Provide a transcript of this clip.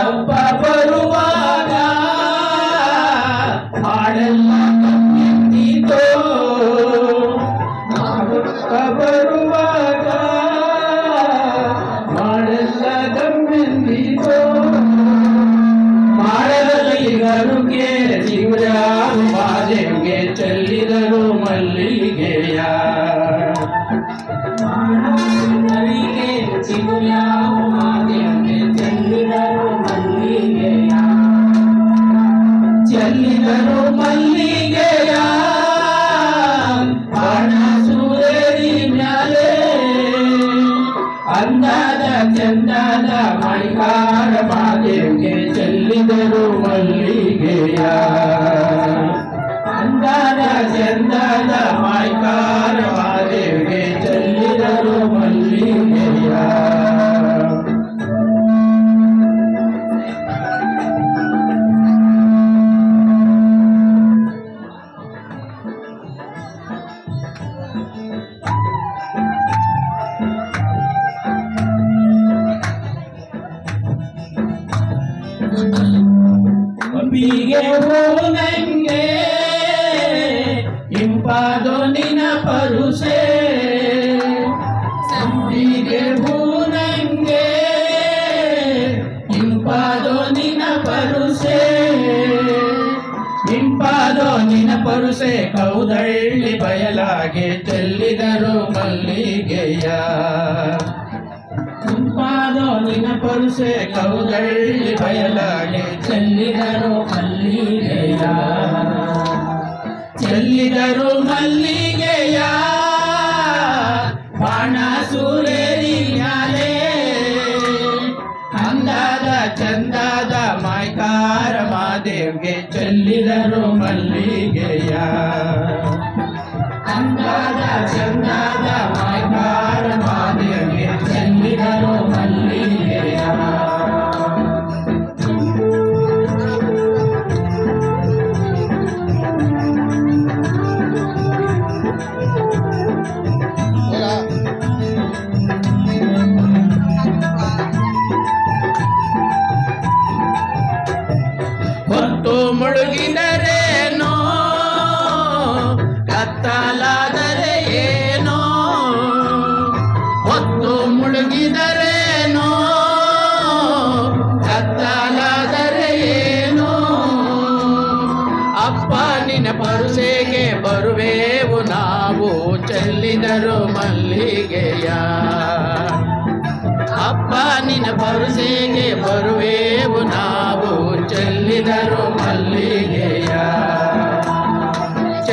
ಹಬ್ಬ ಬರುವಾಗ ಹಾಡೆಲ್ಲ ಕಮ್ಮಿದ್ದೀತೋ ಹಬ್ಬ ಬರುವಾಗ ಹಾಡೆಲ್ಲ ಕಮ್ಮಿದ್ದೀತೋ ಮಾಡಲಿಗರುಗೆ ಶಿವರಾಮ ಮಾದೇವ್ಗೆ ಚೆಲ್ಲಿದರು ಮಲ್ಲಿಗೆಯ ಶಿವರಾಮ ಮಾದೇವ್ಗೆ ಚೆಲ್ಲಿದರು ಮಲ್ಲಿಗೆಯ ಚೆಲ್ಲಿದರು ಮಲ್ಲಿಗೆಯ ಬಾಣ ಸೂರೇರಿ ಮ್ಯಾಲೆ ಅಂದಾದ ಚಂದಾದ ಮೈಕಾರ ಮಾದೇವ್ಗೆ ಚೆಲ್ಲಿದರು ಮಲ್ಲಿಗೆಯ ಅಂದಾದ ಚಂದಾದ ಮೈಕಾರ ಮಾದೇವ್ಗೆ ಚೆಲ್ಲಿದರು ಮಲ್ಲಿಗೆಯ ಬಿಗೆ ಹೂನಂಗೆ ಇಂಪಾದೋ ನಿನ ಪರುಸೆ ಸಂಪಿಗೆ ಹೂನಂಗೆ ಇಂಪಾದೋ ನಿನ ಪರುಸೆ ಇಂಪಾದೋ ನಿನ ಪರುಸೆ ಕೌದಳ್ಳಿ ಬಯಲಾಗೆ ಚೆಲ್ಲಿದರು ಮಲ್ಲಿಗೆಯ ಇಂಪಾದೋ ನಿನ ಪರುಸೆ ಕೌದಳ್ಳಿ ಬಯಲಾಗೆ ಚೆಲ್ಲಿದರು ಮಲ್ಲಿಗೆಯ ಚೆಲ್ಲಿದರು ಮಲ್ಲಿಗೆಯ ಬಾಣ ಸೂರೇರಿ ಮ್ಯಾಲೆ ಅಂದಾದ ಚಂದಾದ ಮೈಕಾರ ಮಾದೇವ್ಗೆ ಚೆಲ್ಲಿದರು ಮಲ್ಲಿಗೆಯ ಅಂದಾದ ಚಂದಾದ ಮೈಕಾರ ಮಾದೇವ್ಗೆ ಚೆಲ್ಲಿದರು ಮಲ್ಲಿಗೆಯ ಹೊತ್ತು ಮುಳುಗಿದರೇನೋ ಕತ್ತಲಾದರೆ ಏನೋ ಹೊತ್ತು ಮುಳುಗಿದರೇನೋ ಕತ್ತಲಾದರೆ ಏನೋ ಅಪ್ಪ ನಿನ್ನ ಪರುಸೆಗೆ ಬರುವೆವು ನಾವು ಚೆಲ್ಲಿದರು ಮಲ್ಲಿಗೆಯ ಅಪ್ಪ ನಿನ್ನ ಪರುಸೆಗೆ ಬರುವೆವು ನಾವು ಚೆಲ್ಲಿದರು